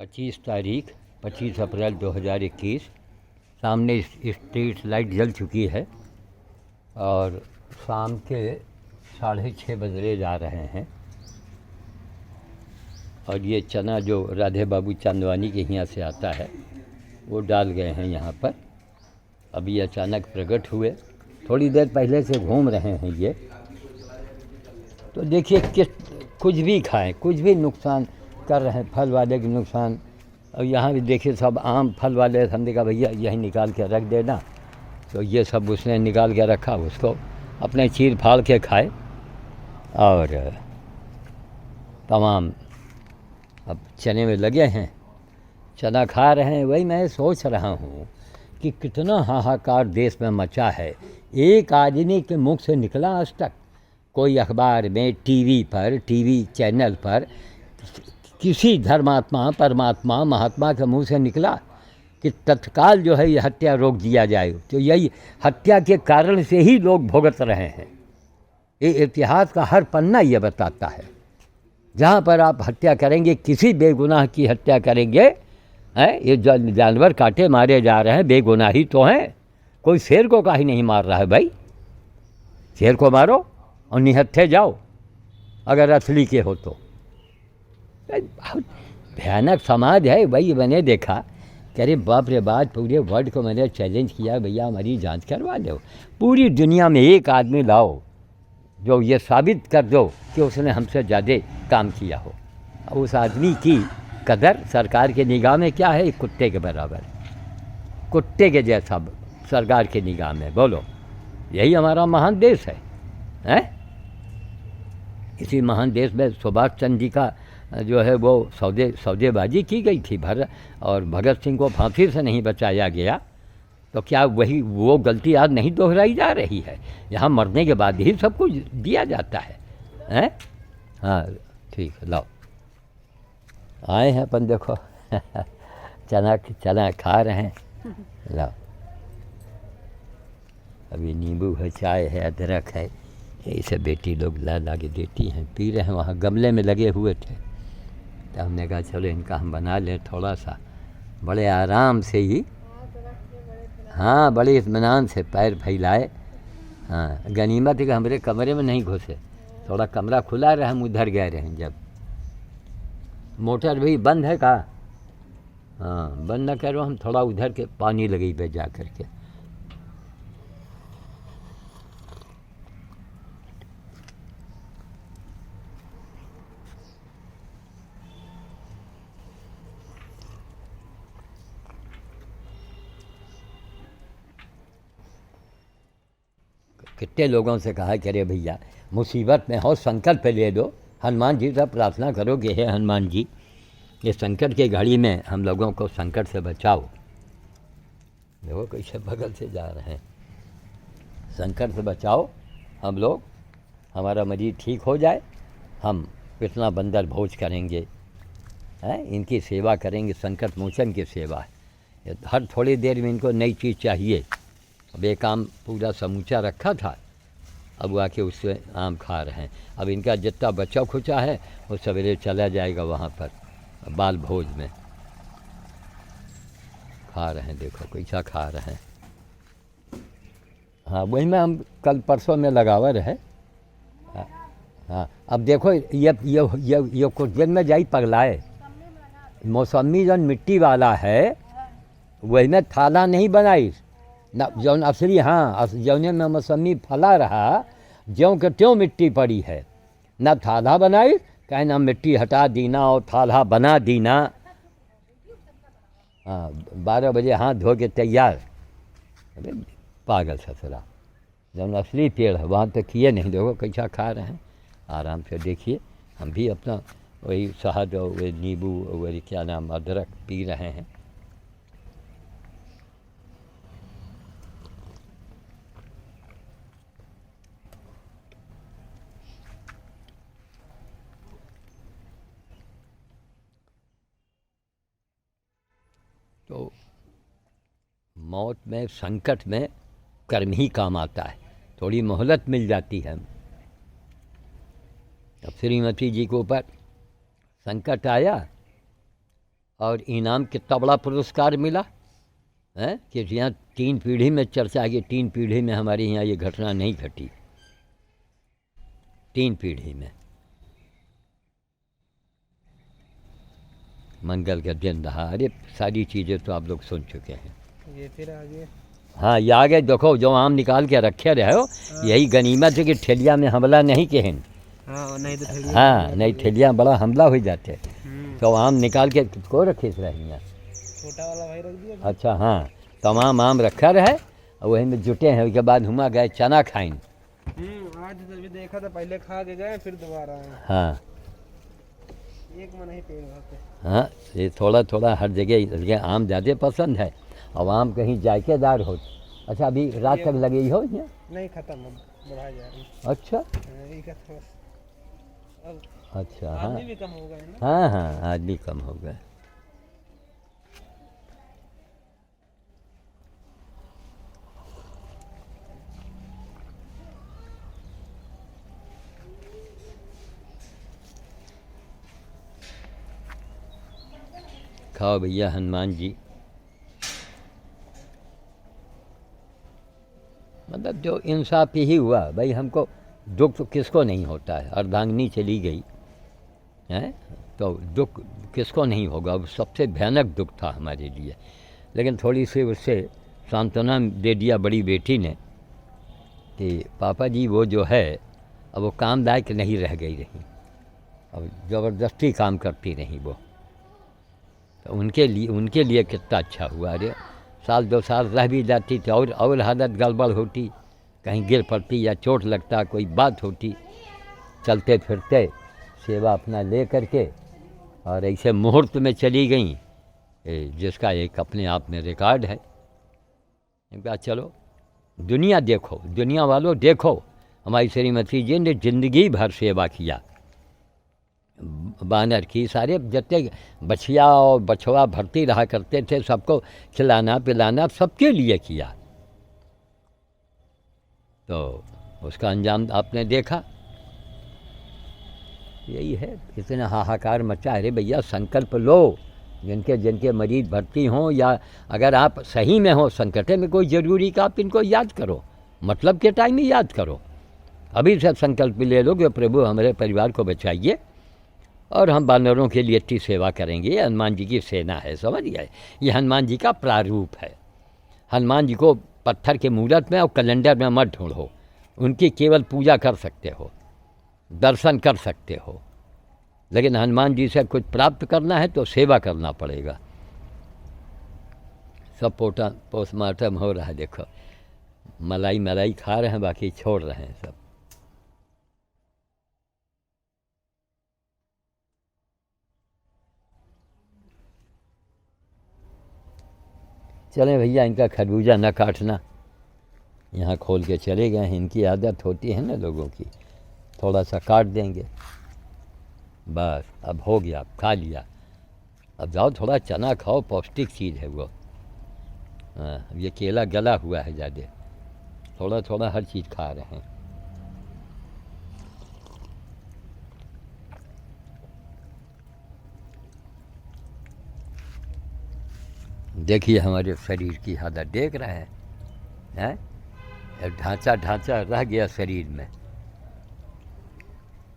25 तारीख 25 अप्रैल 2021। सामने street light जल चुकी है और शाम के 6:30 बजने जा रहे हैं। और ये चना जो राधे बाबू चांदवानी के यहाँ से आता है वो डाल गए हैं यहाँ पर। अभी अचानक प्रकट हुए, थोड़ी देर पहले से घूम रहे हैं ये। तो देखिए कुछ भी खाएं, कुछ भी नुकसान कर रहे हैं, फल वाले के नुकसान। और यहाँ भी देखिए सब आम फल वाले, हमने कहा भैया यही निकाल के रख देना, तो ये सब उसने निकाल के रखा, उसको अपने चीर फाड़ के खाए। और तमाम अब चने में लगे हैं, चना खा रहे हैं। वही मैं सोच रहा हूँ कि कितना हाहाकार देश में मचा है। एक आदमी के मुख से निकला आज तक, कोई अखबार में, टीवी चैनल पर किसी धर्मात्मा, परमात्मा, महात्मा के मुंह से निकला कि तत्काल जो है ये हत्या रोक दिया जाए। तो यही हत्या के कारण से ही लोग भुगत रहे हैं। ये इतिहास का हर पन्ना ये बताता है। जहाँ पर आप हत्या करेंगे, किसी बेगुनाह की हत्या करेंगे, ये जानवर काटे मारे जा रहे हैं, बेगुनाही तो हैं। कोई शेर को काहे नहीं मार रहा है भाई? शेर को मारो और निहत्थे जाओ अगर असली के हो तो। बहुत भयानक समाज है भाई। मैंने देखा कि अरे बाप रे बाप, पूरे वर्ल्ड को मैंने चैलेंज किया, भैया हमारी जांच करवा दो। पूरी दुनिया में एक आदमी लाओ जो ये साबित कर दो कि उसने हमसे ज़्यादा काम किया हो। उस आदमी की कदर सरकार के निगाह में क्या है? कुत्ते के बराबर, कुत्ते के जैसा सरकार के निगाह में। बोलो, यही हमारा महान देश है, हैं? इसी महान देश में सुभाष चंद्र जी का जो है वो सौदेबाजी की गई थी, और भगत सिंह को फांसी से नहीं बचाया गया। तो क्या वही वो गलती आज नहीं दोहराई जा रही है? यहाँ मरने के बाद ही सब कुछ दिया जाता है, हैं? हाँ ठीक है, लाओ आए हैं अपन, देखो चना खा रहे हैं, लाओ। अभी नींबू है, चाय है, अदरक है, यही सब बेटी लोग ला के देती हैं, पी रहे हैं। वहाँ गमले में लगे हुए थे तो हमने कहा चलो इनका हम बना लें थोड़ा सा, बड़े आराम से ही। हाँ, बड़े इत्मीनान से पैर फैलाए। हाँ, गनीमत है कि हमारे कमरे में नहीं घुसे, थोड़ा कमरा खुला रहा, हम उधर गए रहे। जब मोटर भी बंद है का, हाँ बंद न करो, हम थोड़ा उधर के पानी लगी पे जा कर के। कितने लोगों से कहा कि अरे भैया मुसीबत में हो, संकट पे ले दो, हनुमान जी से प्रार्थना करो कि हे हनुमान जी, ये संकट की घड़ी में हम लोगों को संकट से बचाओ। देखो कैसे बगल से जा रहे हैं, संकट से बचाओ हम लोग, हमारा मरीज ठीक हो जाए, हम इतना बंदर भोज करेंगे, हैं? इनकी सेवा करेंगे, संकट मोचन की सेवा है। हर थोड़ी देर में इनको नई चीज़ चाहिए। अब एक आम पूरा समूचा रखा था, अब आके उससे आम खा रहे हैं। अब इनका जितना बचा खुचा है वो सवेरे चला जाएगा वहाँ पर बाल भोज में। खा रहे हैं, देखो कैसा खा रहे हैं। हाँ, वही में हम कल परसों में लगावर है। हाँ, अब देखो ये कुछ दिन में जाई पगलाए। मौसमी जौन मिट्टी वाला है वही में थाला नहीं बनाई ना, जौन असली, हाँ जौने में मौसमी फला रहा, ज्यों के त्यों मिट्टी पड़ी है, ना थाला बनाई, कहे ना मिट्टी हटा दीना और थाला बना दीना। हाँ, 12 बजे हाथ धो के तैयार। अरे पागल ससुरा, जौन असली पेड़ है वहाँ तो किए नहीं। देखो कैसा खा रहे हैं, आराम से देखिए। हम भी अपना वही शहद और वही नींबू और वही क्या नाम अदरक पी रहे हैं। तो मौत में, संकट में कर्म ही काम आता है, थोड़ी मोहलत मिल जाती है। अब श्रीमती जी के ऊपर संकट आया और इनाम कितना बड़ा पुरस्कार मिला है कि यहाँ 3 पीढ़ी में चर्चा है कि 3 पीढ़ी में हमारे यहाँ ये घटना नहीं घटी, 3 पीढ़ी में। मंगल का दिन रहा। अरे सारी चीज़ें तो आप लोग सुन चुके हैं। ये फिर आगे, हाँ ये आगे देखो, जो आम निकाल के रखे रहे हो, यही गनीमत है कि ठेलिया में हमला नहीं कहन। हाँ नहीं तो ठेलिया, हाँ नहीं ठेलिया बड़ा हमला हो जाते, तो आम निकाल के को रखे रही हैं। छोटा वाला भाई रख दिया। अच्छा हाँ, तमाम आम रखा रहे और वही में जुटे हैं। उसके बाद हुआ गए चना खाइन। आज भी देखा था, पहले खा के गए फिर दोबारा आए। हाँ एक मन ही पेड़ वहाँ पे। हाँ, ये थोड़ा थोड़ा हर जगह आम ज़्यादा पसंद है और आम कहीं जायकेदार हो। अच्छा अभी रात तक लगी हो यहाँ? नहीं खत्म, अब बढ़ा जा रही। अच्छा अब अच्छा। हाँ आदमी भी कम हो गए ना। हाँ हाँ, आदमी कम हो गए। खाओ भैया हनुमान जी। मतलब जो इंसाफ ही हुआ भाई, हमको दुख तो किसको नहीं होता है। अर्धांगिनी चली गई है तो दुख किसको नहीं होगा, वो सबसे भयानक दुख था हमारे लिए। लेकिन थोड़ी सी उससे सांत्वना दे दिया बड़ी बेटी ने कि पापा जी वो जो है अब वो काम लायक नहीं रह गई रही, अब ज़बरदस्ती काम करती रही वो। तो उनके लिए कितना अच्छा हुआ। अरे साल 2 साल रह भी जाती थी और हालत गड़बड़ होती, कहीं गिर पड़ती या चोट लगता, कोई बात होती, चलते फिरते सेवा अपना ले करके और ऐसे मुहूर्त में चली गई, जिसका एक अपने आप में रिकॉर्ड है। कहा चलो दुनिया देखो, दुनिया वालों देखो, हमारी श्रीमती जी ने ज़िंदगी भर सेवा किया। बानर की सारे जितने बछिया और बछवा भरती रहा करते थे, सबको खिलाना पिलाना सबके लिए किया। तो उसका अंजाम आपने देखा, यही है। इतना हाहाकार मचा। अरे भैया संकल्प लो, जिनके मरीज भर्ती हों या अगर आप सही में हो संकट में, कोई ज़रूरी का आप इनको याद करो, मतलब के टाइम ही याद करो। अभी से संकल्प ले लो कि प्रभु हमारे परिवार को बचाइए और हम बानरों के लिए अच्छी सेवा करेंगे। ये हनुमान जी की सेना है, समझ गए? ये हनुमान जी का प्रारूप है। हनुमान जी को पत्थर के मूरत में और कैलेंडर में मत ढूंढो, उनकी केवल पूजा कर सकते हो, दर्शन कर सकते हो, लेकिन हनुमान जी से कुछ प्राप्त करना है तो सेवा करना पड़ेगा। सब पोस्टमार्टम हो रहा है, देखो मलाई खा रहे हैं, बाकी छोड़ रहे हैं सब। चलें भैया, इनका खरबूजा न काटना, यहाँ खोल के चले गए हैं। इनकी आदत होती है ना लोगों की, थोड़ा सा काट देंगे बस। अब हो गया, खा लिया। अब जाओ थोड़ा चना खाओ, पौष्टिक चीज़ है वो। हाँ, ये केला गला हुआ है ज़्यादा, थोड़ा थोड़ा हर चीज़ खा रहे हैं। देखिए हमारे शरीर की हालत देख रहे हैं, ढांचा रह गया शरीर में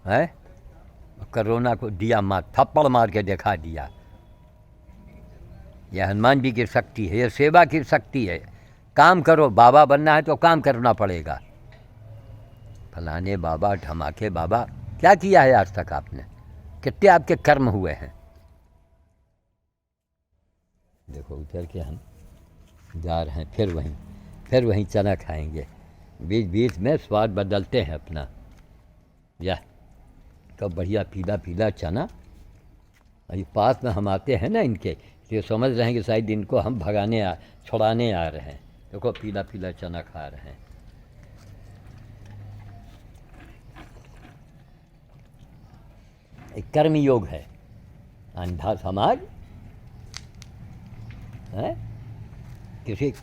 है। कोरोना को दिया मार, थप्पड़ मार के दिखा दिया। यह हनुमान जी की शक्ति है, यह सेवा की शक्ति है। काम करो, बाबा बनना है तो काम करना पड़ेगा। फलाने बाबा ढमाके बाबा, क्या किया है आज तक आपने? कितने आपके कर्म हुए हैं? देखो उतर के हम जा रहे हैं, फिर वहीं चना खाएंगे। बीच बीच में स्वाद बदलते हैं अपना। या कब बढ़िया पीला पीला चना, अभी पास में हम आते हैं ना इनके, तो समझ रहे हैं कि शायद इनको हम छुड़ाने आ रहे हैं। देखो पीला पीला चना खा रहे हैं। एक कर्म योग है। अंधा समाज है, किसी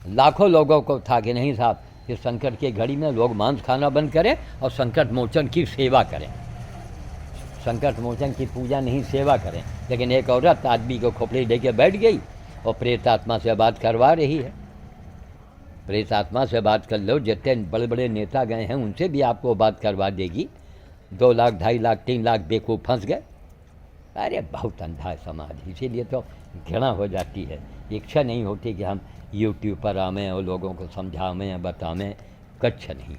लाखों लोगों को था कि नहीं साहब, इस संकट की घड़ी में लोग मांस खाना बंद करें और संकट मोचन की सेवा करें। संकट मोचन की पूजा नहीं सेवा करें। लेकिन एक औरत आदमी को खोपड़ी लेके बैठ गई और प्रेत आत्मा से बात करवा रही है। प्रेत आत्मा से बात कर लो, जितने बड़े बड़े नेता गए हैं उनसे भी आपको बात करवा देगी। 2 लाख 2.5 लाख 3 लाख बेवकूफ़ फंस गए। अरे बहुत अंधा है समाज, इसीलिए तो घृणा हो जाती है। इच्छा नहीं होती कि हम यूट्यूब पर आवें और लोगों को समझावें या बतावें, कच्छ नहीं।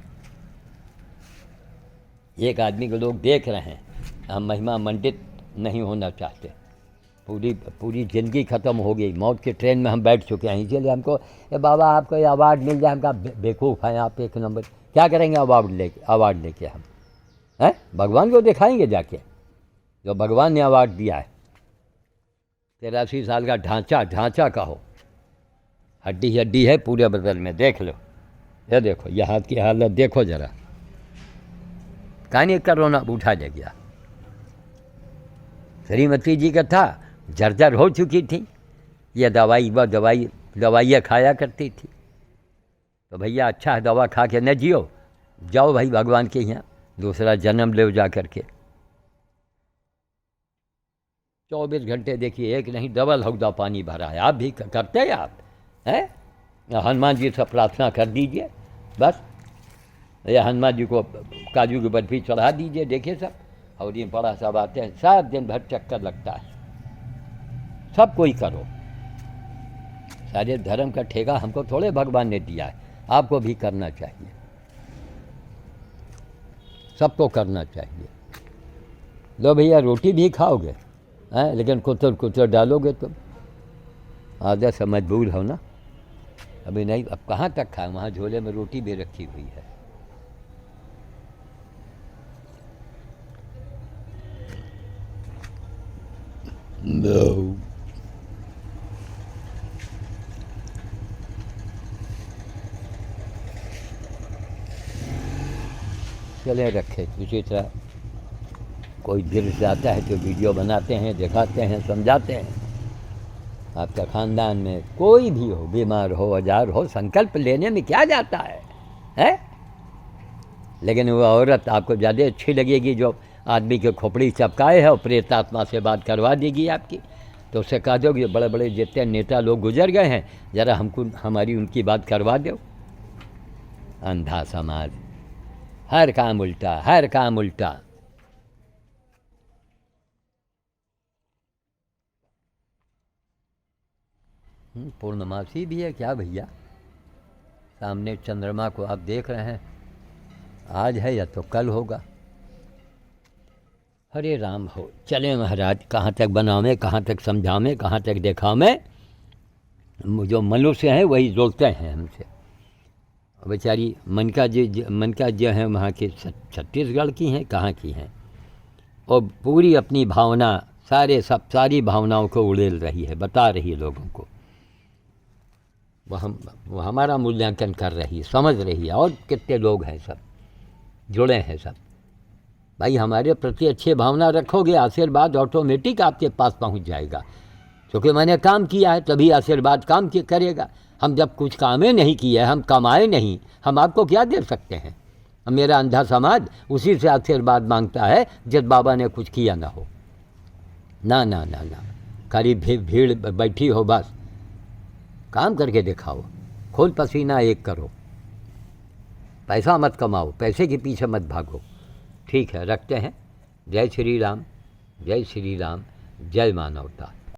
एक आदमी को लोग देख रहे हैं, हम महिमा मंडित नहीं होना चाहते। पूरी ज़िंदगी ख़त्म हो गई, मौत के ट्रेन में हम बैठ चुके हैं। इसीलिए हमको बाबा आपको ये अवार्ड मिल जाए, हमका बेवकूफ़ हैं आप, 1 नंबर। क्या करेंगे अवार्ड लेके हम? हैं? भगवान को दिखाएंगे जाके, जो भगवान ने अवार्ड दिया है। 83 साल का ढांचा कहो, हड्डी है पूरे बदल में। देख लो, ये देखो, ये हाथ की हालत देखो ज़रा। कहानी कोरोना उठा ले गया। श्रीमती जी का था, जर्जर हो चुकी थी, ये दवाइयाँ खाया करती थी। तो भैया अच्छा है, दवा खा के न जियो, जाओ भाई भगवान के यहाँ दूसरा जन्म ले जा करके। 24 घंटे देखिए, एक नहीं डबल हौदा पानी भरा है। आप भी करते हैं आप हैं? हनुमान जी से प्रार्थना कर दीजिए बस, या हनुमान जी को काजू की बर्फी चढ़ा दीजिए। देखिए सब, और ये बड़ा सब आते हैं, 7 दिन भर चक्कर लगता है। सब कोई करो, सारे धर्म का ठेका हमको थोड़े भगवान ने दिया है, आपको भी करना चाहिए, सबको करना चाहिए। लो भैया रोटी भी खाओगे हैं, लेकिन कुतर डालोगे तुम। आदत से मजबूर हो ना, अभी नहीं, अब कहाँ तक खाए? वहाँ झोले में रोटी भी रखी हुई है। No. चले रखे इसी तरह, कोई दिल से आता है तो वीडियो बनाते हैं, दिखाते हैं, समझाते हैं। आपका ख़ानदान में कोई भी हो, बीमार हो, अजार हो, संकल्प लेने में क्या जाता है? लेकिन वो औरत आपको ज़्यादा अच्छी लगेगी जो आदमी के खोपड़ी चपकाए है और प्रेत आत्मा से बात करवा देगी आपकी। तो उससे कह दो कि बड़े बड़े जितने नेता लोग गुजर गए हैं, ज़रा हमको हमारी उनकी बात करवा दो। अंधा समाज, हर काम उल्टा, हर काम उल्टा। पूर्णमासी भी है क्या भैया? सामने चंद्रमा को आप देख रहे हैं, आज है या तो कल होगा। हरे राम हो। चले महाराज, कहाँ तक बनावें, कहाँ तक समझावें, कहाँ तक दिखावें। जो मनुष्य हैं वही जोड़ते हैं हमसे। बेचारी मनका जो हैं वहाँ के छत्तीसगढ़ की हैं, कहाँ की हैं, और पूरी अपनी भावना सारी भावनाओं को उड़ेल रही है, बता रही है लोगों को। वो हमारा मूल्यांकन कर रही है, समझ रही है। और कितने लोग हैं सब जुड़े हैं सब। भाई हमारे प्रति अच्छी भावना रखोगे, आशीर्वाद ऑटोमेटिक आपके पास पहुंच जाएगा। क्योंकि मैंने काम किया है तभी आशीर्वाद काम करेगा। हम जब कुछ कामें नहीं किए, हम कमाए नहीं, हम आपको क्या दे सकते हैं? मेरा अंधा समाज उसी से आशीर्वाद मांगता है जिस बाबा ने कुछ किया ना हो। ना ना ना ना, खाली भीड़ बैठी हो, बस काम करके दिखाओ, खून पसीना एक करो, पैसा मत कमाओ, पैसे के पीछे मत भागो। ठीक है, रखते हैं। जय श्री राम, जय श्री राम, जय मानवता।